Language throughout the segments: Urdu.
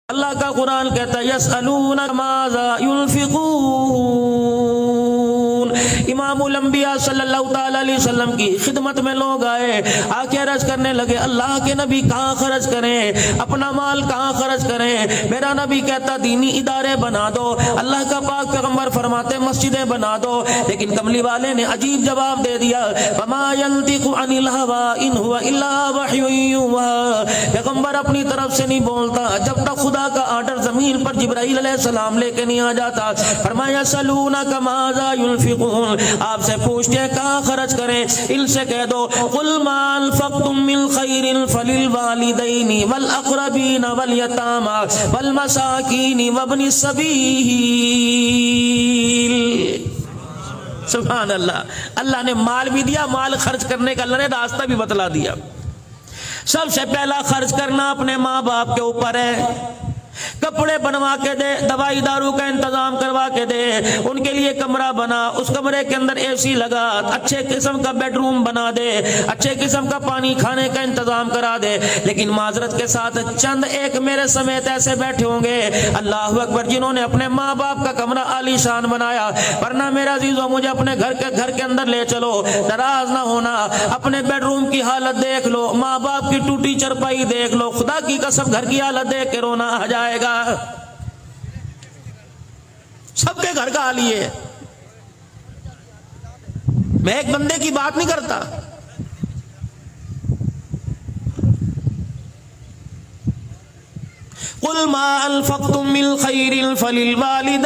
اللہ کا قرآن کہتا ہے یسألونک ماذا ينفقون۔ امام الانبیاء صلی اللہ تعالی علیہ وسلم کی خدمت میں لوگ آئے، آ کے عرض کرنے لگے اللہ کے نبی کہاں خرچ کریں، اپنا مال کہاں خرچ کریں؟ میرا نبی کہتا دینی ادارے بنا دو، اللہ کا پاک پیغمبر فرماتے مسجدیں بنا دو، لیکن کملی والے نے عجیب جواب دے دیا وما ينطق عن الهوى ان هو الا وحی یوحی۔ پیغمبر اپنی طرف سے نہیں بولتا جب تک خدا کا آرڈر زمین پر جبرائیل علیہ السلام لے کے نہیں آ جاتا۔ فرمایا یسألونک ماذا ينفقون، آپ سے پوچھتے ہیں کہاں خرچ کریں، ان سے کہہ دو قل ما انفقتم من خیر فللوالدین والاقربین والیتامى والمساکین وابن السبیل۔ سبحان اللہ، اللہ نے مال بھی دیا، مال خرچ کرنے کا اللہ نے راستہ بھی بتلا دیا۔ سب سے پہلا خرچ کرنا اپنے ماں باپ کے اوپر ہے، کپڑے بنوا کے دے، دوائی دارو کا انتظام کروا کے دے، ان کے لیے کمرہ بنا، اس کمرے کے اندر اے سی لگا، اچھے قسم کا بیڈ روم بنا دے، اچھے قسم کا پانی کھانے کا انتظام کرا دے۔ لیکن معذرت کے ساتھ چند ایک میرے سمیت ایسے بیٹھے ہوں گے اللہ اکبر جنہوں نے اپنے ماں باپ کا کمرہ عالی شان بنایا، ورنہ میرا عزیزو مجھے اپنے گھر کے اندر لے چلو، ناراض نہ ہونا، اپنے بیڈ روم کی حالت دیکھ لو، ماں باپ کی ٹوٹی چرپائی دیکھ لو، خدا کی قسم گھر کی حالت دیکھ کے رونا آ جائے گا۔ سب کے گھر کا حال یہ ہے، میں ایک بندے کی بات نہیں کرتا۔ قل ما انفقتم من خیر فللوالدین۔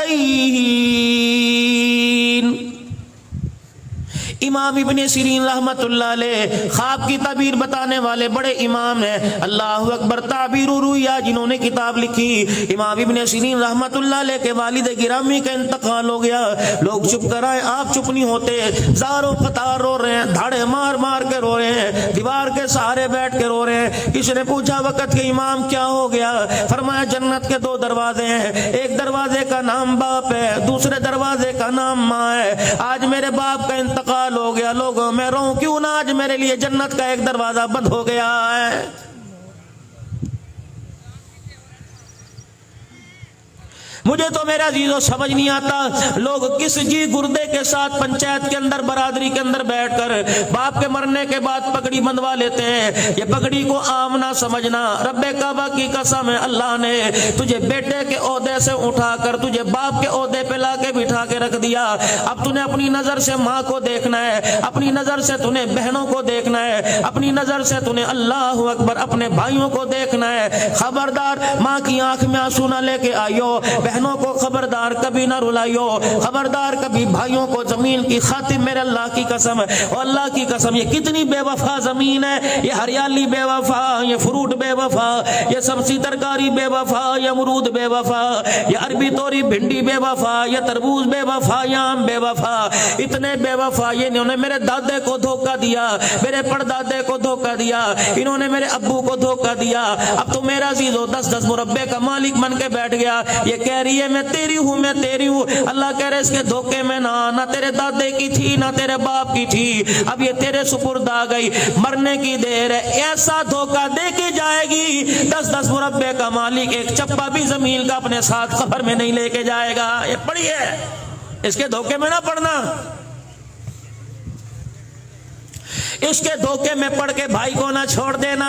امام ابن سیرین رحمت اللہ علیہ خواب کی تعبیر بتانے والے بڑے امام ہیں، اللہ اکبر، تعبیر الرؤیا جنہوں نے کتاب لکھی۔ امام ابن سیرین رحمت اللہ علیہ کے والد گرامی کا انتقال ہو گیا، لوگ چپ کر آئے، آپ چپ نہیں ہوتے، زاروں قطار رو رہے ہیں، دھاڑے مار مار کے رو رہے ہیں، دیوار کے سہارے بیٹھ کے رو رہے ہیں۔ کسی نے پوچھا وقت کے امام کیا ہو گیا؟ فرمایا جنت کے دو دروازے ہیں، ایک دروازے کا نام باپ ہے، دوسرے دروازے کا نام ماں ہے۔ آج میرے باپ کا انتقال ہو گیا، لوگوں میں رہوں کیوں نہ، آج میرے لیے جنت کا ایک دروازہ بند ہو گیا ہے۔ مجھے تو میرا عزیزو سمجھ نہیں آتا لوگ کس جی گردے کے ساتھ پنچایت کے اندر برادری کے اندر بیٹھ کر باپ کے مرنے کے بعد پگڑی بندھوا لیتے ہیں۔ یہ پگڑی کو عام نہ سمجھنا، رب کعبہ کی قسم ہے اللہ نے تجھے بیٹے کے عہدے سے اٹھا کر تجھے باپ کے عہدے پہ لا کے بٹھا کے رکھ دیا۔ اب تُونے اپنی نظر سے ماں کو دیکھنا ہے، اپنی نظر سے تُونے بہنوں کو دیکھنا ہے، اپنی نظر سے تُونے اللہ اکبر اپنے بھائیوں کو دیکھنا ہے۔ خبردار ماں کی آنکھ میں آنسو نہ لے کے آئیو، بہنوں کو خبردار کبھی نہ رلائیو، خبردار کبھی بھائیوں کو زمین کی خاطر میرے اللہ کی قسم ہے، اور اللہ کی قسم یہ کتنی بے وفا زمین ہے، یہ ہریالی بے وفا، یہ فروٹ بے وفا، یہ سبزی ترکاری بے وفا، یہ امرود بے وفا، یہ عربی توری بھنڈی بے وفا، یہ تربوز بے وفا، یہ آم بے وفا، اتنے بے وفا۔ یہ انہوں نے میرے دادے کو دھوکہ دیا، میرے پردادے کو دھوکہ دیا، انہوں نے میرے ابو کو دھوکہ دیا۔ اب تو میرا عزیزو 10 مربے کا مالک بن کے بیٹھ گیا، یہ کہہ رہی ہے میں تیری ہوں، میں تیری ہوں۔ اللہ کہہ رہے اس کے دھوکے میں نہ تیرے دادے کی تھی نہ تیرے باپ کی تھی، اب یہ تیرے سپرد آ گئی، مرنے کی دیر ہے۔ ایسا دھوکہ دے کے جائے گی 10 مربے کا مالک ایک چپا بھی زمین کا اپنے ساتھ قبر میں نہیں لے کے جائے گا۔ یہ پڑھیے، اس کے دھوکے میں نہ پڑنا، اس کے دھوکے میں پڑھ کے بھائی کو نہ چھوڑ دینا۔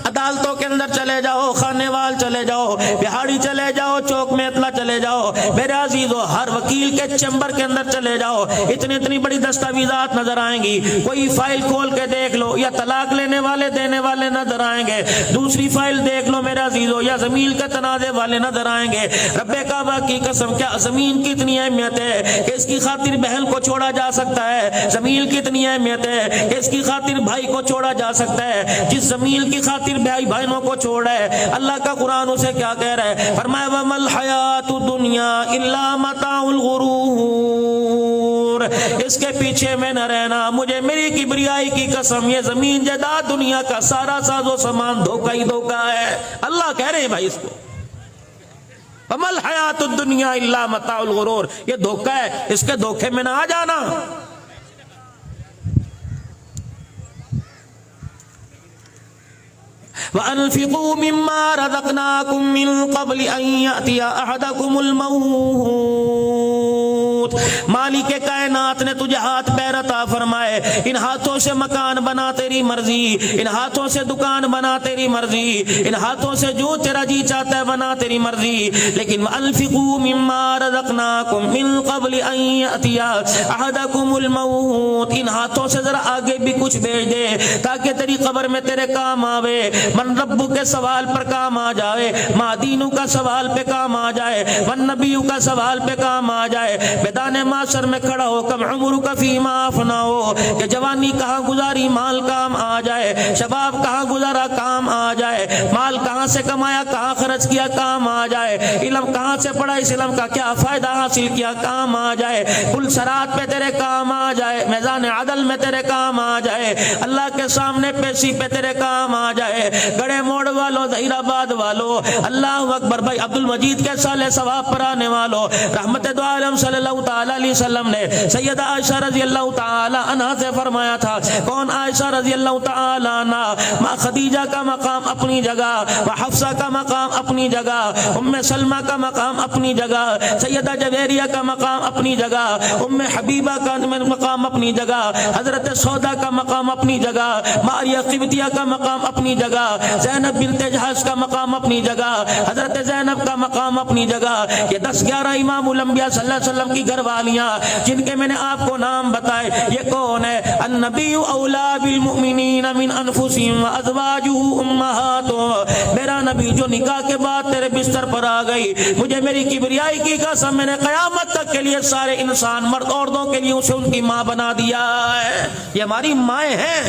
عدالتوں کے اندر چلے جاؤ، خانے وال چلے جاؤ، بہاڑی چلے جاؤ، چوک میں اطلاع چلے جاؤ، میرے عزیزو ہر وکیل کے چیمبر کے اندر چلے جاؤ، اتنی بڑی دستاویزات نظر آئیں گی، کوئی فائل کھول کے دیکھ لو، یا طلاق لینے والے دینے والے نظر آئیں گے، دوسری فائل دیکھ لو میرے عزیزو، یا زمین کے تنازع والے نظر آئیں گے۔ رب کعبہ کی قسم کیا زمین کی اتنی اہمیت ہے کہ اس کی خاطر بہن کو چھوڑا جا سکتا ہے، زمین کی اتنی اہمیت ہے کہ اس کی خاطر بھائی کو چھوڑا جا سکتا ہے، جس زمین کی خاطر بھائیوں کو چھوڑا ہے۔ اللہ کا قرآن اسے کیا کہہ رہا ہے؟ فرمایا وَمَا الْحَيَاةُ الدُّنْيَا إِلَّا مَتَاعُ الْغُرُورِ، اس کے پیچھے میں نہ رہنا، مجھے میری کبریائی کی قسم یہ زمین جائیداد دنیا کا سارا ساز و سامان دھوکہ ہی دھوکہ ہے۔ اللہ کہہ رہے ہیں بھائی اس کو وَمَا الْحَيَاةُ الدُّنْيَا إِلَّا مَتَاعُ الْغُرُورِ، یہ دھوکہ ہے، اس کے دھوکے میں نہ آ جانا۔ وَأَنْفِقُوا مِمَّا رَزَقْنَاكُم مِّن قَبْلِ أَن يَأْتِيَ أَحَدَكُمُ الْمَوْتُ۔ مالک کائنات نے تجھے ہاتھ پیر عطا فرمائے، ان ہاتھوں سے مکان بنا تیری مرضی، ان ہاتھوں سے دکان بنا تیری مرضی، ان ہاتھوں سے جو تیرا جی چاہتا ہے بنا تیری مرضی، لیکن وَأَنْفِقُوا مِمَّا رَزَقْنَاكُم مِّن قَبْلِ أَن يَأْتِيَ أَحَدَكُمُ الْمَوْتُ۔ ان ہاتھوں سے ذرا آگے بھی کچھ بھیج دے تاکہ تیری قبر میں تیرے کام آوے، من ربو کے سوال پر کام آ جائے، ما دینو کا سوال پہ کام آ جائے، من نبیو کا سوال پہ کام آ جائے، میدان معاشر میں کھڑا ہو کم عمر کا فیما افنا ہو کہ جوانی کہاں گزاری مال کام آ جائے، شباب کہاں گزارا کام آ جائے، مال کہاں سے کمایا کہاں خرچ کیا کام آ جائے، علم کہاں سے پڑھا اس علم کا کیا فائدہ حاصل کیا کام آ جائے، پل صراط پہ تیرے کام آ جائے، میدان عدل میں تیرے کام آ جائے، اللہ کے سامنے پیشی پہ تیرے کام آ جائے، گڑے موڑ والو ظہیر آباد والو، اللہ اکبر بھائی عبد المجید کے سالے ثواب پر آنے والو، رحمت دو عالم صلی اللہ تعالی علیہ وسلم نے سیدہ عائشہ رضی اللہ تعالی عنہا سے فرمایا تھا، کون عائشہ رضی اللہ تعالی عنہا، ماں خدیجہ کا مقام اپنی جگہ، حفصہ کا مقام اپنی جگہ، ام سلمہ کا مقام اپنی جگہ، سیدہ جویریہ کا مقام اپنی جگہ، ام حبیبہ کا مقام اپنی جگہ، حضرت سودا کا مقام اپنی جگہ، ماریہ قبطیہ کا مقام اپنی جگہ، زینب بنت جہش کا مقام اپنی جگہ، حضرت زینب کا مقام اپنی جگہ، یہ 10-11 امام الانبیاء صلی اللہ علیہ وسلم کی گھر والیاں جن کے میں نے آپ کو نام بتائے، یہ کون ہے؟ النبی اولا بالمؤمنین من انفسہم وازواجہ امہاتہم، میرا نبی جو نکاح کے بعد تیرے بستر پر آ گئی، مجھے میری کبریائی کی قسم میں نے قیامت تک کے لیے سارے انسان مرد عورتوں کے لیے اسے ان کی ماں بنا دیا ہے، یہ ہماری مائیں ہیں۔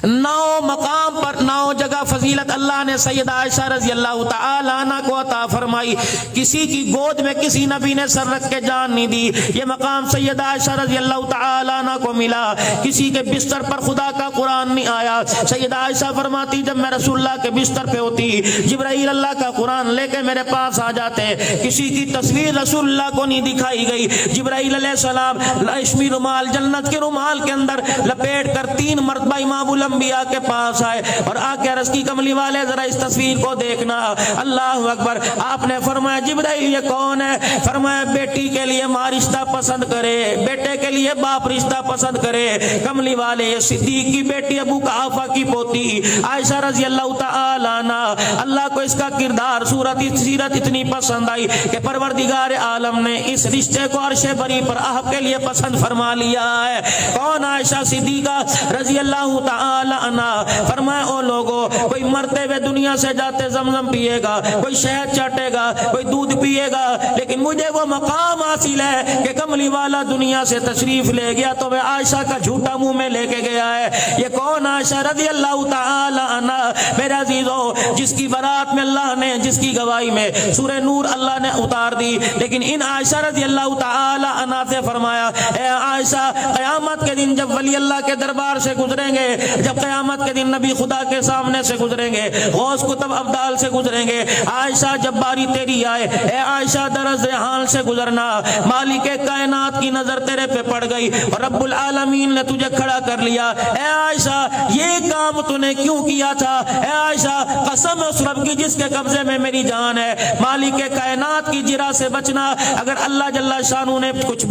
9 مقام پر 9 جگہ فضیلت اللہ نے سیدہ عائشہ رضی اللہ تعالی عنہ کو عطا فرمائی، کسی کی گود میں کسی نبی نے سر رکھ کے جان نہیں دی، یہ مقام سیدہ عائشہ رضی اللہ تعالی عنہ کو ملا، کسی کے بستر پر خدا کا قرآن نہیں آیا، سیدہ عائشہ فرماتی جب میں رسول اللہ کے بستر پہ ہوتی جبرائیل اللہ کا قرآن لے کے میرے پاس آ جاتے، کسی کی تصویر رسول اللہ کو نہیں دکھائی گئی، جبرائیل علیہ السلام ریشمی رومال جنت کے رومال کے اندر لپیٹ کر 3 مرتبہ امام انبیاء کے پاس آئے اور آ کے عرض کی کملی والے ذرا اس تصویر کو دیکھنا، اللہ اکبر، آپ نے فرمایا جبرائیل یہ کون ہے؟ فرمایا بیٹی کے لیے ماں رشتہ پسند کرے، بیٹے کے لیے باپ رشتہ پسند کرے، کملی والے یہ صدیق کی بیٹی ابو قحافہ کی پوتی عائشہ رضی اللہ تعالی عنہ، اللہ کو اس کا کردار سیرت اتنی پسند آئی کہ پروردگار عالم نے اس رشتے کو عرش بری پر آپ کے لیے پسند فرما لیا ہے۔ کون؟ عائشہ صدیقہ رضی اللہ تعالی عنہ۔ فرمایا او لوگو، کوئی مرتے ہوئے دنیا سے جاتے زمزم پیے گا، کوئی شہد چاٹے گا، کوئی دودھ پیے گا، لیکن مجھے وہ مقام حاصل ہے کہ کملی والا دنیا سے تشریف لے گیا تو میں عائشہ کا جھوٹا منہ میں لے کے گیا ہے۔ یہ کون؟ عائشہ رضی اللہ تعالی عنہ۔ میرے عزیزو، جس کی برات میں اللہ نے، جس کی گواہی میں سورہ نور اللہ نے اتار دی، لیکن ان عائشہ رضی اللہ تعالی عنہ سے فرمایا اے عائشہ، قیامت کے دن جب ولی اللہ کے دربار سے گزریں گے، جب قیامت کے دن نبی خدا کے سامنے سے گزریں گے، غوث کتب ابدال سے گزریں گے، عائشہ جب باری تیری آئے، اے عائشہ درز حال سے گزرنا، مالک کائنات کی نظر تیرے پہ پڑ گئی اور رب العالمین نے تجھے کھڑا کر لیا، اے عائشہ یہ کام تو نے کیوں کیا تھا؟ اے عائشہ قسم اس رب کی جس کے قبضے میں میری جان ہے، مالک کائنات کی جرا سے بچنا، اگر اللہ جل شانہ نے کچھ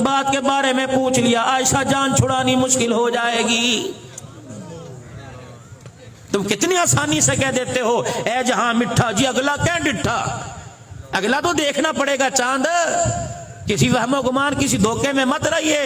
بات کے بارے میں پوچھ لیا، عائشہ جان چھڑانی مشکل ہو جائے گی۔ تم کتنی آسانی سے کہہ دیتے ہو اے جہاں مٹھا، جی اگلا کیا ڈٹھا، اگلا تو دیکھنا پڑے گا چاند، کسی وہم و گمان کسی دھوکے میں مت رہیے۔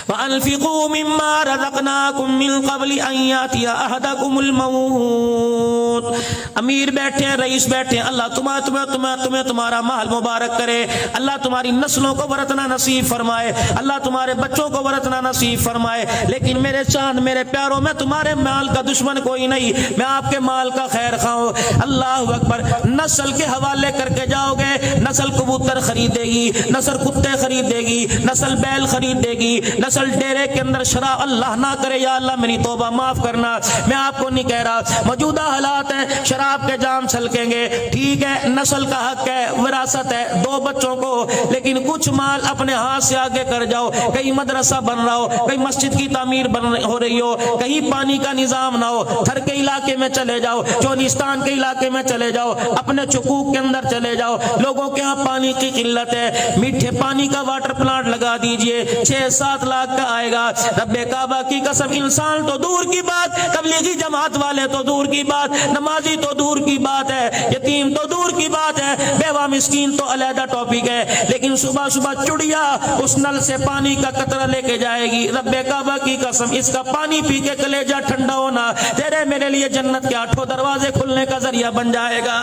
وَأَنفِقُوا مِمَّا رَزَقْنَاكُم مِّن قَبْلِ أَن يَأْتِيَ أَحَدَكُمُ الْمَوْتُ۔ امیر بیٹھے ہیں، رئیس بیٹھے ہیں، اللہ تمہیں تمہارا مال مبارک کرے، اللہ تمہاری نسلوں کو ورثنا نصیب فرمائے، اللہ تمہارے بچوں کو ورثنا نصیب فرمائے، لیکن میرے چاند میرے پیاروں، میں تمہارے مال کا دشمن کوئی نہیں، میں آپ کے مال کا خیر خواہ ہوں۔ اللہ اکبر، نسل کے حوالے کر کے جاؤ گے، نسل کبوتر خریدے گی، نسل کتے خریدے گی، نسل بیل خریدے گی، نسل اصل ڈیرے کے اندر شراب اللہ نہ کرے یا اللہ میری توبہ معاف کرنا، میں آپ کو نہیں کہہ رہا، موجودہ حالات ہیں شراب کے جام چھلکیں گے، ٹھیک ہے نسل کا حق ہے، وراثت ہے 2 بچوں کو، لیکن کچھ مال اپنے ہاتھ سے آگے کر جاؤ، کہیں مدرسہ بن رہا ہو، کہیں مسجد کی تعمیر ہو رہی ہو، کہیں پانی کا نظام نہ ہو، تھر کے علاقے میں چلے جاؤ، چولستان کے علاقے میں چلے جاؤ، اپنے چکوک کے اندر چلے جاؤ، لوگوں کے ہاں پانی کی قلت ہے، میٹھے پانی کا واٹر پلانٹ لگا دیجئے، 6-7 لاکھ کا آئے گا، رب کعبہ کی قسم انسان تو دور کی بات، تبلیغی جماعت والے تو دور کی بات، نمازی تو دور کی بات ہے، یتیم تو دور کی بات ہے، بیوہ مسکین تو علیحدہ ٹاپک ہے، لیکن صبح صبح چڑیا اس نل سے پانی کا قطرہ لے کے جائے گی، رب کعبہ کی قسم اس کا پانی پی کے کلیجہ ٹھنڈا ہونا تیرے میرے لیے جنت کے 8 دروازے کھلنے کا ذریعہ بن جائے گا۔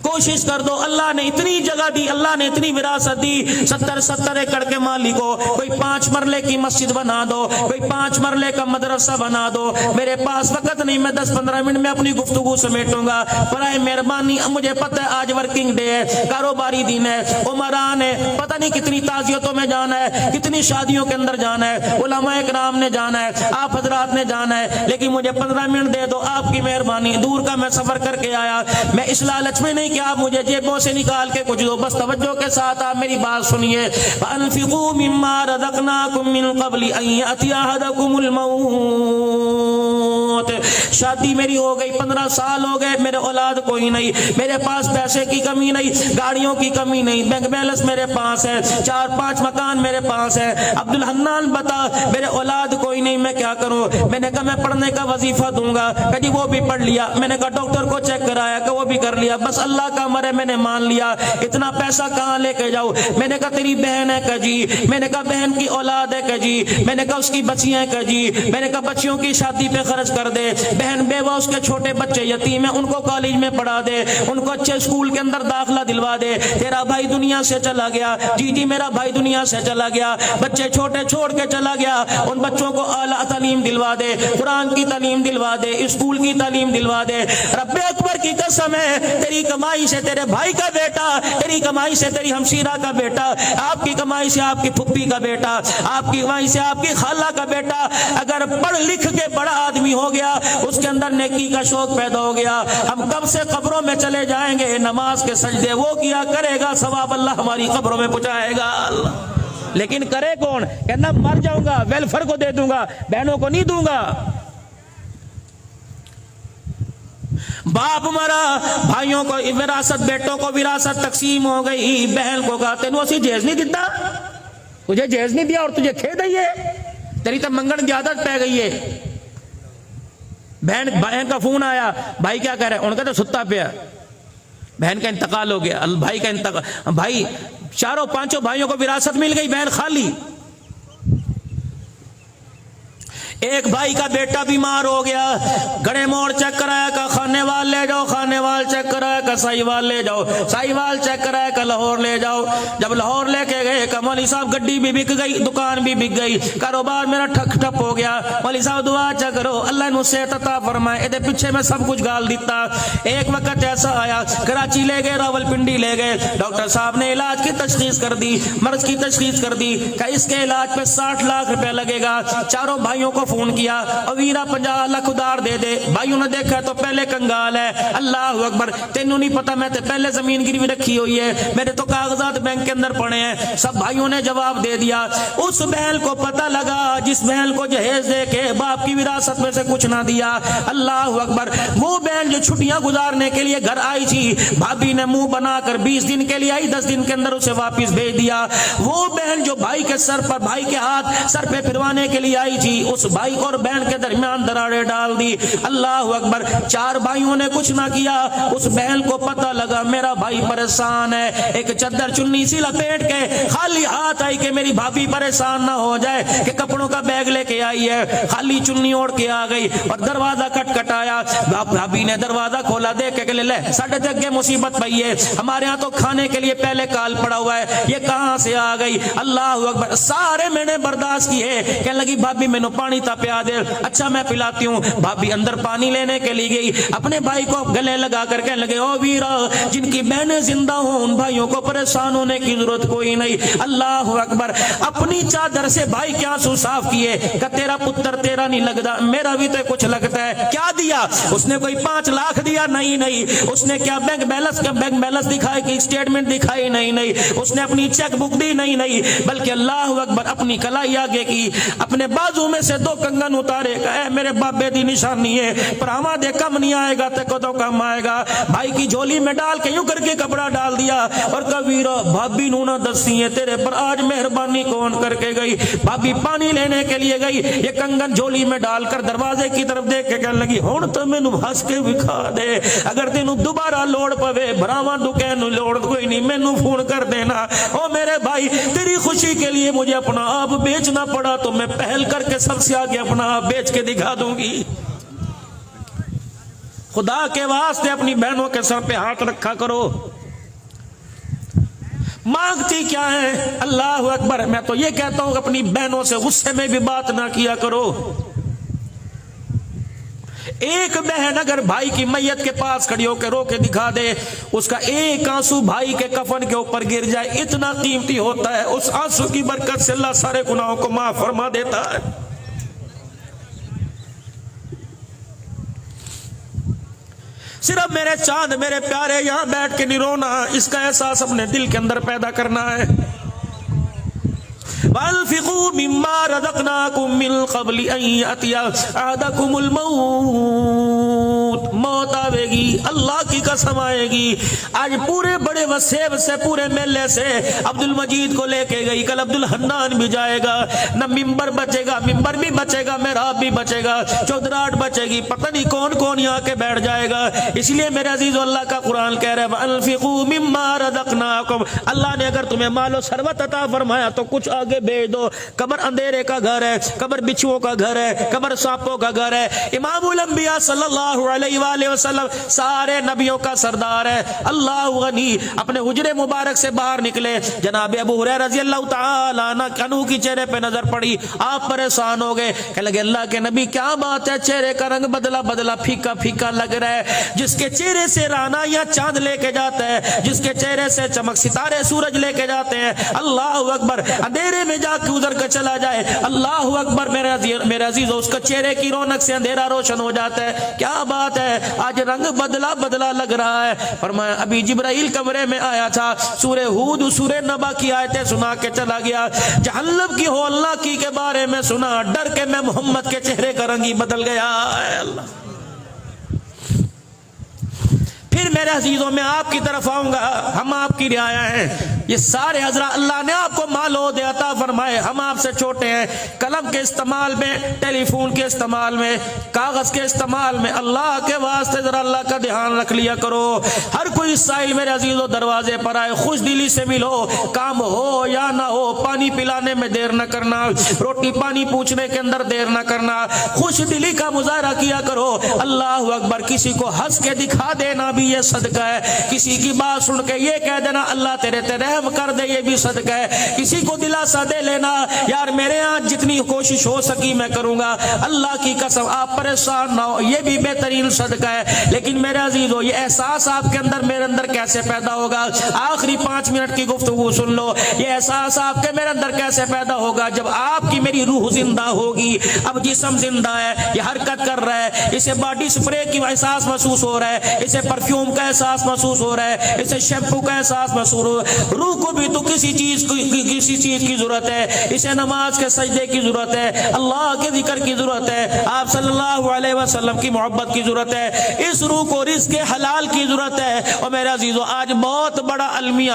کوشش کر دو، اللہ نے اتنی جگہ دی، اللہ نے اتنی وراثت دی، 70 ایکڑ کے مالک ہو، کوئی 5 مرلے کی مسجد بنا دو، کوئی 5 مرلے کا مدرسہ بنا دو، میرے پاس وقت نہیں، میں 10-15 منٹ میں اپنی گفتگو سمیٹوں گا، برائے مہربانی مجھے پتہ ہے آج ورکنگ ڈے ہے، کاروباری دن ہے، عمران ہے، پتہ نہیں کتنی تعزیتوں میں جانا ہے، کتنی شادیوں کے اندر جانا ہے، علماء کرام نے جانا ہے، آپ حضرات نے جانا ہے، لیکن مجھے 15 منٹ دے دو، آپ کی مہربانی، دور کا میں سفر کر کے آیا، میں اس لالچ میں نہیں کہ آپ مجھے جیبوں سے نکال کے کچھ دو، بس توجہ کے ساتھ آپ میری بات سنیے، فَأَنفِقُوا مِمَّا رَزَقْنَاكُم مِّن قَبْلِ أَن يَأْتِيَ أَحَدَكُمُ الْمَوْتُ۔ شادی میری ہو گئی، 15 سال ہو گئے، میرے اولاد کوئی نہیں، میرے پاس پیسے کی کمی نہیں، گاڑیوں کی کمی نہیں، بینک بیلنس میرے پاس ہے، 4-5 مکان میرے پاس ہے، عبد الحنان بتا میرے اولاد کوئی نہیں، میں کیا کروں؟ میں نے کہا میں پڑھنے کا وظیفہ دوں گا، کہ جی وہ بھی پڑھ لیا، میں نے کہا ڈاکٹر کو چیک کرایا کہ وہ بھی کر لیا، بس اللہ کا مرے میں نے مان لیا، اتنا پیسہ کہاں لے کے جاؤ؟ میں نے کہا تیری بہن ہے کہ جی، میں نے کہا بہن کی اولاد ہے کہ جی، میں نے کہا اس کی بچیاں ہیں کہ جی، میں نے کہا بچیوں کی شادی پہ خرچ کر دے، بہن بیوہ اس کے چھوٹے بچے یتیم ہیں ان کو کالج میں پڑھا دے، ان کو اچھے اسکول کے اندر داخلہ دلوا دے، تیرا بھائی دنیا سے چلا گیا، جی جی میرا بھائی دنیا سے چلا گیا، بچے چھوٹے چھوڑ کے چلا گیا، ان بچوں کو اعلیٰ تعلیم دلوا دے، قرآن کی تعلیم دلوا دے، اسکول کی تعلیم دلوا دے، رب اکبر کی قسم ہے تیری کمائی سے تیرے بھائی کا بیٹا، تیری کمائی سے تیری ہمشیرہ کا بیٹا، آپ کی کمائی سے آپ کی پھپھی کا بیٹا، آپ کی کمائی سے آپ کی خالہ کا بیٹا اگر پڑھ لکھ کے بڑا آدمی ہو گیا، اس کے اندر نیکی کا شوق پیدا ہو گیا، ہم کب سے قبروں میں چلے جائیں گے، نماز کے سجدے وہ کیا کرے گا، ثواب اللہ ہماری قبروں میں پہنچائے گا، لیکن کرے کون؟ کہنا مر جاؤں گا ویلفیئر کو دے دوں گا، بہنوں کو نہیں دوں گا۔ باپ مرا، بھائیوں کو وراثت، بیٹوں کو وراثت تقسیم ہو گئی، بہن کو کہا تینوں اسی جہیز نہیں دیتا، تجھے جہیز نہیں دیا اور تجھے کھے دئیے، تیری تو منگن کی عادت پہ گئی ہے۔ بہن کا فون آیا، بھائی کیا کہہ رہے ہیں؟ ان کا تو ستا پیا، بہن کا انتقال ہو گیا، بھائی کا انتقال، بھائی 4-5 بھائیوں کو وراثت مل گئی، بہن خالی۔ ایک بھائی کا بیٹا بیمار ہو گیا، گڑے موڑ چیک کرایا کہ خانے وال لے جاؤ، خانے وال چیک کرایا کہ سائی وال لے جاؤ، سائی وال چیک کرایا کہ لاہور لے جاؤ، جب لاہور لے کے گئے کہ مولوی صاحب گڈی بھی بک گئی، دکان بھی بک گئی، کاروبار میرا ٹھک ٹھپ ہو گیا، مولوی صاحب دعا چیک کرو اللہ انہوں صحت عطا فرمائے، ادھے پیچھے میں سب کچھ گال دیتا۔ ایک وقت ایسا آیا، کراچی لے گئے، راول پنڈی لے گئے، ڈاکٹر صاحب نے علاج کی تشخیص کر دی، مرض کی تشخیص کر دی کہ اس کے علاج پہ 60 لاکھ روپے لگے گا۔ چاروں بھائیوں کو فون کیا، اویرا 50 لاکھ ادھار دے دے، بھائیوں نے دیکھا تو پہلے کنگال ہے، اللہ اکبر، تینوں نہیں پتا میں تے پہلے زمین گروی رکھی ہوئی ہے، میرے تو کاغذات بینک کے اندر پڑے ہیں، سب بھائیوں نے جواب دے دیا۔ اس بہن کو پتہ لگا جس بہن کو جہیز دے کے باپ کی وراثت میں سے کچھ نہ دیا، اللہ اکبر، وہ بہن جو چھٹیاں گزارنے کے لیے گھر آئی تھی، بھابھی نے منہ بنا کر 20 دن کے لیے آئی، 10 دن کے اندر اسے واپس بھیج دیا۔ وہ بہن جو بھائی کے سر پر، بھائی کے ہاتھ سر پہ پھروانے کے لیے آئی تھی، اس بھائی اور بہن کے درمیان دراڑیں ڈال دی، اللہ اکبر، 4 بھائیوں نے کچھ نہ کیا، اس بہن کو پتہ لگا میرا بھائی پریشان ہے، ایک چادر چنی سی لپیٹ کے خالی ہاتھ آئی کہ میری بھابھی پریشان نہ ہو جائے، کہ کپڑوں کا بیگ لے کے آئی ہے، خالی چنی اوڑھ کے آ گئی اور دروازہ کٹکھٹایا، بھابھی نے دروازہ کھولا، دیکھ کے لے ساڈے تے اگے مصیبت پئی ہے، ہمارے ہاں تو کھانے کے لیے پہلے کال پڑا ہوا ہے، یہ کہاں سے آ گئی، اللہ اکبر، سارے میں نے برداشت کیے، کہنے لگی بھابھی مینوں پانی تھا پیا دے. اچھا میں پلاتی ہوں. بھابی اندر پانی لینے کے لیے گئی, اپنے بھائی کو گلے لگا کر کہنے لگے, او ویرا جن کی بہنیں زندہ ہوں ان بھائیوں کو پریشان ہونے کی ضرورت کوئی نہیں. اللہ اکبر. اپنی چادر سے بھائی کے آنسو صاف کیے کہ تیرا پتر تیرا نہیں لگتا, میرا بھی تو کچھ لگتا ہے. کیا دیا اس نے؟ کوئی 5 لاکھ دیا؟ نہیں. اس نے کیا بینک بیلنس دکھائی کہ اسٹیٹمنٹ دکھائی؟ نہیں. اس نے اپنی چیک بک دی؟ نہیں. بلکہ اللہ اکبر اپنی کلائی آگے کی, اپنے بازو میں سے 2 کنگن اتارے کہ اے میرے بابے دی نشانی ہے, پر ہما دے کم نہیں آئے گا تے کو تو کم آئے گا. بھائی کی جھولی میں ڈال کے یوں کر کے کپڑا ڈال دیا اور کہا ویرا بھابی نو نہ دسی ہے تیرے پر آج مہربانی کون کر کے گئی. بھابی پانی لینے کے لیے گئی, یہ کنگن جھولی میں ڈال کر دروازے کی طرف دیکھ کے کہنے لگی, ہن تو مینوں ہنس کے وکھا دے, اگر تینوں دوبارہ لوڑ پوے بھراواں دکے نو لوڑ کوئی نہیں, مینوں فون کر دینا. او میرے بھائی, تیری خوشی کے لیے مجھے اپنا آپ بیچنا پڑا تو میں پہل کر کے سب سے آگے اپنا آپ بیچ کے دکھا دوں گی. خدا کے واسطے اپنی بہنوں کے سر پہ ہاتھ رکھا کرو. مانگتی کیا ہے؟ اللہ اکبر. میں تو یہ کہتا ہوں اپنی بہنوں سے غصے میں بھی بات نہ کیا کرو. ایک بہن اگر بھائی کی میت کے پاس کھڑی ہو کے رو کے دکھا دے, اس کا ایک آنسو بھائی کے کفن کے اوپر گر جائے, اتنا قیمتی ہوتا ہے. اس آنسو کی برکت سے اللہ سارے گناہوں کو معاف فرما دیتا ہے. صرف میرے چاند میرے پیارے یہاں بیٹھ کے نہیں رونا, اس کا احساس اپنے دل کے اندر پیدا کرنا ہے. وَأَنفِقُوا مِمَّا رَزَقْنَاكُم مِّن قَبْلِ أَن يَأْتِيَ أَحَدَكُمُ الْمَوْتُ. موت آئے گی, اللہ کی قسم آئے گی. آج پورے بڑے وسیب سے, پورے میلے سے عبد المجید کو لے کے گئی, کل عبد الحنان بھی جائے گا. نہ ممبر بچے گا, ممبر بھی بچے گا, محراب بھی بچے گا, چودراہٹ بچے گی, پتہ نہیں کون کون یہاں کے بیٹھ جائے گا. اس لیے میرے عزیز اللہ کا قرآن کہہ رہا ہے وَأَنفِقُوا مِمَّا رَزَقْنَاكُمْ. اللہ نے اگر تمہیں مال و ثروت عطا فرمایا تو کچھ آگے بھیج دو. قبر اندھیرے کا گھر ہے, قبر بچھوؤں کا گھر ہے, قبر سانپوں کا گھر ہے. امام الانبیاء صلی اللہ علیہ وآلہ وسلم سارے نبیوں کا سردار ہے. اللہ غنی اپنے حجرے مبارک سے باہر نکلے, جناب ابو ہریرہ رضی اللہ تعالی عنہ کی چہرے پہ نظر پڑی, آپ پریشان ہو گئے. کہنے لگے اللہ کے نبی کیا بات ہے, چہرے کا رنگ بدلا پھیکا پھیکا لگ رہا ہے. جس کے چہرے سے رانا یا چاند لے کے جاتا ہے, جس کے چہرے سے چمک ستارے سورج لے کے جاتے ہیں, اللہ اکبر, اندھیرے میں جا کے ادھر کا چلا جائے, اللہ اکبر, میرے عزیز اس کا چہرے کی رونق سے اندھیرا روشن ہو جاتا ہے. کیا بات ہے, آج رنگ بدلا لگ رہا ہے. فرمایا ابھی جبرائیل کمرے میں آیا تھا, سورہ ہود سورہ نبا کی آیتیں سنا کے چلا گیا. جہنم کی ہو اللہ کی کے بارے میں سنا, ڈر کے میں محمد کے چہرے کا رنگ ہی بدل گیا. اللہ پھر میرے عزیزوں میں آپ کی طرف آؤں گا, ہم آپ کی رعایا ہیں. یہ سارے حضرات اللہ نے آپ کو مال و دے عطا فرمائے, ہم آپ سے چھوٹے ہیں. قلم کے استعمال میں, ٹیلی فون کے استعمال میں, کاغذ کے استعمال میں, اللہ کے واسطے ذرا اللہ کا دھیان رکھ لیا کرو. ہر کوئی سائل میرے عزیزوں دروازے پر آئے, خوش دلی سے ملو, کام ہو یا نہ ہو, پانی پلانے میں دیر نہ کرنا, روٹی پانی پوچھنے کے اندر دیر نہ کرنا, خوش دلی کا مظاہرہ کیا کرو. اللہ اکبر, کسی کو ہنس کے دکھا دینا بھی یہ صدقہ ہے, کسی کی بات سن کے یہ کہہ دینا اللہ تیرے رحم کر دے, یہ بھی صدقہ ہے. کسی کو دلاسا دے لینا یار میرے ہاں جتنی کوشش ہو سکی میں کروں گا, اللہ کی قسم آپ پریشان نہ ہو, یہ بھی بہترین صدقہ ہے. لیکن میرے عزیزو یہ احساس آپ کے اندر میرے اندر کیسے پیدا ہوگا؟ آخری 5 منٹ کی گفتگو سن لو. یہ احساس آپ کے میرے اندر کیسے پیدا ہوگا؟ جب آپ کی میری روح زندہ ہوگی. اب جسم زندہ ہے, یہ حرکت کر رہا ہے, اسے باڈی سپرے کی احساس محسوس ہو رہا ہے, اسے پرفیوم کا احساس محسوس ہو رہا ہے, اسے شیمپو کا احساس محسوس ہو رہا ہے. روح کو بھی تو کسی چیز کی ضرورت ہے, اسے نماز کے سجدے کی ضرورت ہے, اللہ کے ذکر کی ضرورت ہے, آپ صلی اللہ علیہ وسلم کی محبت کی ضرورت ہے, اس روح کو رزق حلال کی ضرورت ہے. اور میرے عزیزو آج بہت بڑا المیہ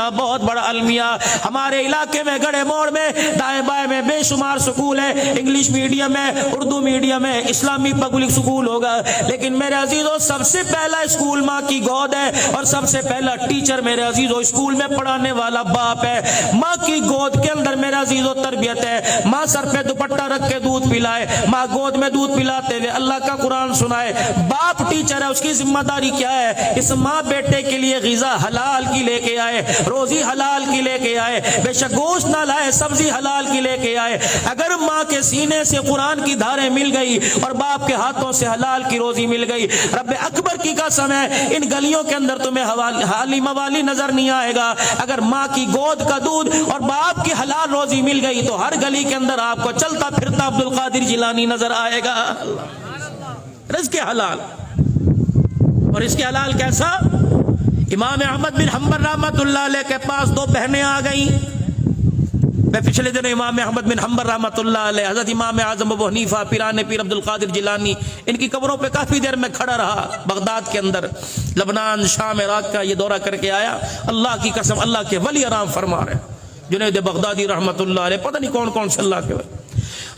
ہمارے علاقے میں, گڑھے موڑ میں, دائیں بائیں میں بے شمار سکول ہے, انگلش میڈیم ہے, اردو میڈیم ہے, اسلامی پبلک سکول ہوگا. لیکن میرے عزیزو سب سے پہلا اسکول ماں کی گود ہے, اور سب سے پہلا ٹیچر میرے عزیزو اسکول میں پڑھانے والا والا باپ ہے، ماں کی گود کے اندر میرا عزیزو تربیت ہے، ماں سر پہ دوپٹہ رکھ کے دودھ پلائے، ماں گود میں دودھ پلاتے ہوئے اللہ کا قرآن سنائے، باپ ٹیچر ہے، اس کی ذمہ داری کیا ہے؟ اس ماں بیٹے کے لیے غذا حلال کی لے کے آئے، روزی حلال کی لے کے آئے، بے شک گوشت نہ لائے، سبزی حلال کی لے کے آئے۔ اگر ماں کے سینے سے قرآن کی دھاریں مل گئی اور باپ کے ہاتھوں سے حلال کی روزی مل گئی، رب اکبر کی قسم ہے ان گلیوں کے اندر تمہیں حالی موالی نظر نہیں آئے گا۔ اگر ماں کی گود کا دودھ اور باپ کی حلال روزی مل گئی تو ہر گلی کے اندر آپ کو چلتا پھرتا عبد القادر جیلانی نظر آئے گا۔ رزق حلال، اور اس کے حلال کیسا؟ امام احمد بن حنبل رحمۃ اللہ علیہ کے پاس دو بہنیں آ گئیں۔ میں پچھلے دنوں امام احمد بن حنبل رحمۃ اللہ علیہ، حضرت امام اعظم ابو حنیفہ، پیران پیر عبد القادر جیلانی، ان کی قبروں پہ کافی دیر میں کھڑا رہا بغداد کے اندر، لبنان، شام، عراق کا یہ دورہ کر کے آیا۔ اللہ کی قسم اللہ کے ولی آرام فرما رہے جنید بغدادی رحمۃ اللہ علیہ، پتہ نہیں کون کون سے اللہ کے ولی۔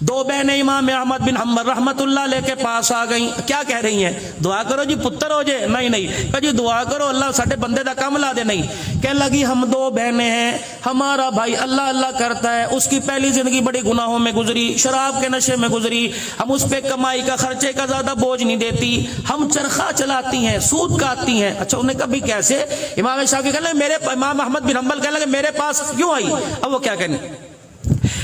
دو بہنیں امام احمد بن حنبل رحمۃ اللہ علیہ کے پاس آ گئیں، کیا کہہ رہی ہیں؟ دعا کرو جی پتر ہو جائے۔ نہیں کہ جی دعا کرو اللہ ساڈے بندے دا کام لا دے۔ نہیں، کہنے لگی ہم دو بہنیں ہیں، ہمارا بھائی اللہ اللہ کرتا ہے، اس کی پہلی زندگی بڑی گناہوں میں گزری، شراب کے نشے میں گزری، ہم اس پہ کمائی کا خرچے کا زیادہ بوجھ نہیں دیتی، ہم چرخہ چلاتی ہیں، سود کاٹتی ہیں۔ اچھا انہیں کبھی کیسے؟ امام شافعی کہنے لگے امام احمد بن حنبل کہنے لگے میرے پاس کیوں آئی؟ اب وہ کیا کہنے؟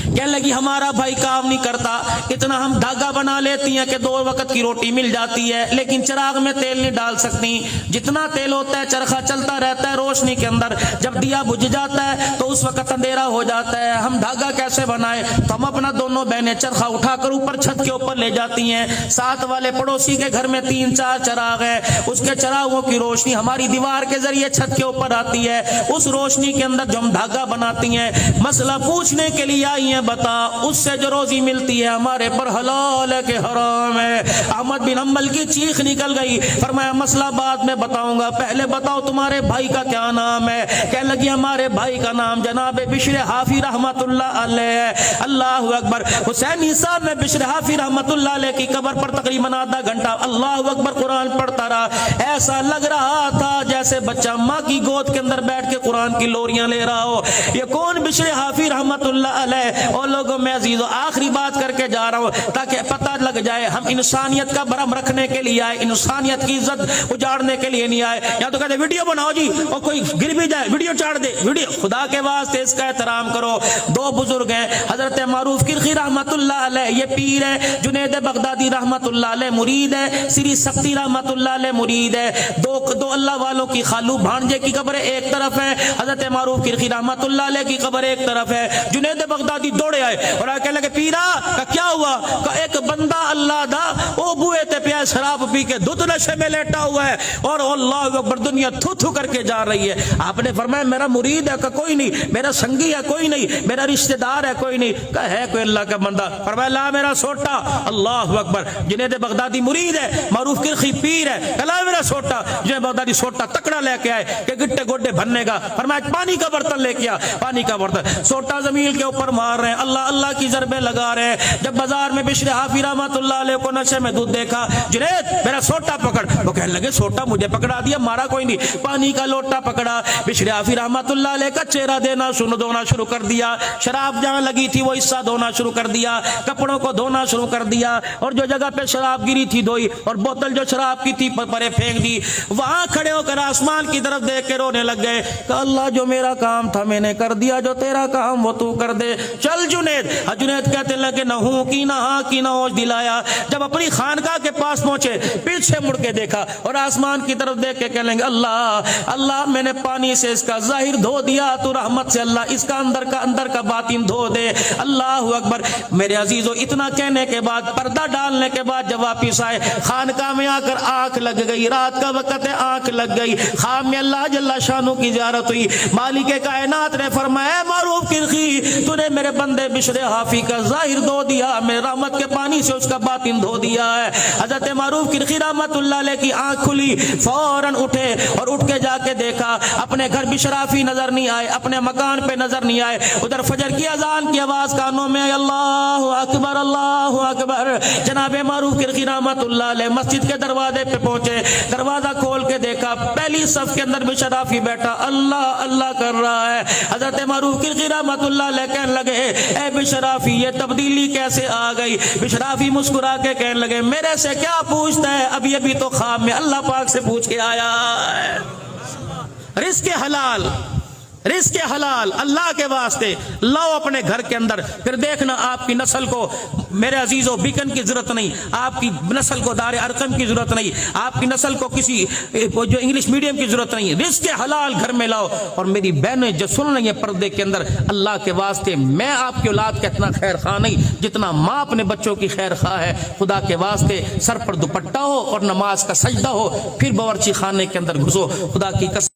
کہنے لگی ہمارا بھائی کام نہیں کرتا، اتنا ہم دھاگا بنا لیتی ہیں کہ 2 وقت کی روٹی مل جاتی ہے، لیکن چراغ میں تیل نہیں ڈال سکتی، جتنا تیل ہوتا ہے چرخہ چلتا رہتا ہے روشنی کے اندر، جب دیا بجھ جاتا ہے تو اس وقت اندھیرا ہو جاتا ہے، ہم دھاگا کیسے بنائے؟ تو ہم اپنا دونوں بہنیں چرخہ اٹھا کر اوپر چھت کے اوپر لے جاتی ہیں، ساتھ والے پڑوسی کے گھر میں 3-4 چراغ ہیں، اس کے چراغوں کی روشنی ہماری دیوار کے ذریعے چھت کے اوپر آتی ہے، اس روشنی کے اندر جو ہم دھاگا بناتی ہیں، مسئلہ پوچھنے کے لیے آئی ہیں، بتا اس سے جو روزی ملتی ہے ہمارے پر حلال ہے کہ حرام ہے؟ احمد بن حنبل کی چیخ نکل گئی، فرمایا مسئلہ بعد میں بتاؤں گا، پہلے بتاؤ تمہارے بھائی کا کیا نام ہے؟ کہنے لگی ہمارے بھائی کا نام جناب بشر حافی رحمت اللہ علیہ۔ اللہ اکبر۔ حسین صاحب میں بشر حافی رحمت اللہ علیہ کی قبر پر تقریباً آدھا گھنٹہ اللہ اکبر قرآن پڑھتا رہا، ایسا لگ رہا تھا جیسے بچہ ماں کی گود کے اندر بیٹھ کے قرآن کی لوریاں لے رہا ہو۔ یہ کون بشر حافی رحمت اللہ علیہ؟ اور لوگوں میں عزیزو آخری بات کر کے جا رہا ہوں تاکہ پتہ لگ جائے ہم انسانیت کا برہم رکھنے کے لیے آئے، انسانیت کی عزت اجاڑنے کے لیے نہیں آئے۔ یا تو کہتے ویڈیو بناؤ جی، اور کوئی گر بھی جائے ویڈیو چاڑ دے، ویڈیو خدا کے واسطے اس کا احترام کرو۔ دو بزرگ ہیں، حضرت معروف کرخی رحمت اللہ علیہ یہ پیر ہے، جنید بغدادی رحمت اللہ علیہ مرید ہے، سری سختی رحمت اللہ علیہ مرید ہے۔ دو اللہ والوں کی خالو بھانجے کی قبر ایک طرف ہے، حضرت معروف کرخی رحمت اللہ علیہ کی قبر ایک طرف ہے۔ جنید بغدادی دوڑے آئے اور کہنے لگے پیرا کا کیا ہوا؟ کہ ایک بندہ اللہ دا او بوئے تے پیا شراب پی کے دھت نشے میں لیٹا ہوا ہے اور اللہ اکبر دنیا تھو تھو کر کے جا رہی ہے۔ آپ نے فرمایا میرا مرید ہے کہ کوئی نہیں، میرا سنگی ہے کوئی نہیں، میرا رشتہ دار ہے کوئی نہیں؟ کہ ہے کوئی اللہ کا بندہ؟ فرمایا لا میرا سوٹا۔ اللہ اکبر۔ جنید بغدادی مرید ہے، معروف کرخی پیر ہے، کہ لا میرا سوٹا۔ جنید بغدادی سوٹا تکڑا لے کے آئے کہ گٹے گوڈے بھرنے کا، فرمایا پانی کا برتن لے کے آ، پانی کا برتن، سوٹا زمین کے اوپر مار رہے ہیں، اللہ اللہ کی ضربیں لگا رہے ہیں۔ جب بازار میں بشر حافی رحمت اللہ علیہ کو نشے میں دودھ دیکھا، جنید میرا سوٹا پکڑ، وہ کہنے لگے سوٹا مجھے پکڑا دیا، مارا کوئی نہیں، پانی کا لوٹا پکڑا، بشر حافی رحمت اللہ علیہ کا چہرہ دھونا شروع کر دیا، شراب جہاں لگی تھی وہ حصہ دھونا شروع کر دیا، کپڑوں کو دھونا شروع کر دیا، اور جو جگہ پہ شراب گری تھی دھوئی، اور بوتل جو شراب کی تھی پرے پھینک دی۔ وہاں کھڑے ہو کر آسمان کی طرف دیکھ کے رونے لگ گئے کہ اللہ جو میرا کام تھا میں نے کر دیا، جو تیرا کام وہ تو کر دے، چل جنید۔ جنید کہتے لگے نہ ہوں کی نہ ہاں کی نہ ہوش دلایا۔ جب اپنی خانقاہ کے پاس پہنچے پیچھے مڑ کے دیکھا اور آسمان کی طرف دیکھ کے کہنے لگے اللہ اللہ میں نے پانی سے اس کا ظاہر دھو دیا، تو رحمت سے اللہ اس کا اندر کا باطن دھو دے۔ اللہ اکبر۔ میرے عزیزو اتنا کہنے کے بعد، پردہ ڈالنے کے بعد جب واپس آئے خانقاہ میں آ کر آنکھ لگ گئی، رات کا وقت ہے آنکھ لگ گئی، خواب میں اللہ جل شانہ کی زیارت ہوئی، مالک کائنات نے فرمایا معروف کرخی تو نے میرے بندے بشر حافی کا ظاہر دھو دیا، میرے رحمت کے پانی سے اس کا باطن دھو دیا ہے۔ حضرت معروف کرخی رحمت اللہ علیہ کی آنکھ کھلی، فوراً اٹھے اور اٹھ کے جا کے دیکھا اپنے گھر بشرافی نظر نہیں آئے، اپنے مکان پہ نظر نہیں آئے، ادھر فجر کی اذان کی آواز کانوں میں، اللہ اکبر اللہ اکبر۔ جناب معروف کرخی رحمت اللہ علیہ مسجد کے دروازے پہ پہنچے، دروازہ کھول کے دیکھا پہلی صف کے اندر بشرافی بیٹھا اللہ اللہ کر رہا ہے۔ حضرت معروف کرخی رحمت اللہ علیہ کہنے لگے اے بشرافی یہ تبدیلی کیسے آ گئی؟ بشرافی مسکرا کے کہنے لگے میرے سے کیا پوچھتا ہے، ابھی تو خواب میں اللہ پاک سے پوچھ کے آیا ہے۔ رزق حلال، رزق حلال اللہ کے واسطے لاؤ اپنے گھر کے اندر، پھر دیکھنا آپ کی نسل کو میرے عزیزوں بیکن کی ضرورت نہیں، آپ کی نسل کو دار ارقم کی ضرورت نہیں، آپ کی نسل کو کسی جو انگلش میڈیم کی ضرورت نہیں، رزق حلال گھر میں لاؤ۔ اور میری بہنیں جو سن رہی ہیں پردے کے اندر، اللہ کے واسطے میں آپ کی اولاد کا اتنا خیر خواہ نہیں جتنا ماں اپنے بچوں کی خیر خواہ ہے۔ خدا کے واسطے سر پر دوپٹہ ہو اور نماز کا سجدہ ہو، پھر باورچی خانے کے اندر گھسو۔ خدا کی قسم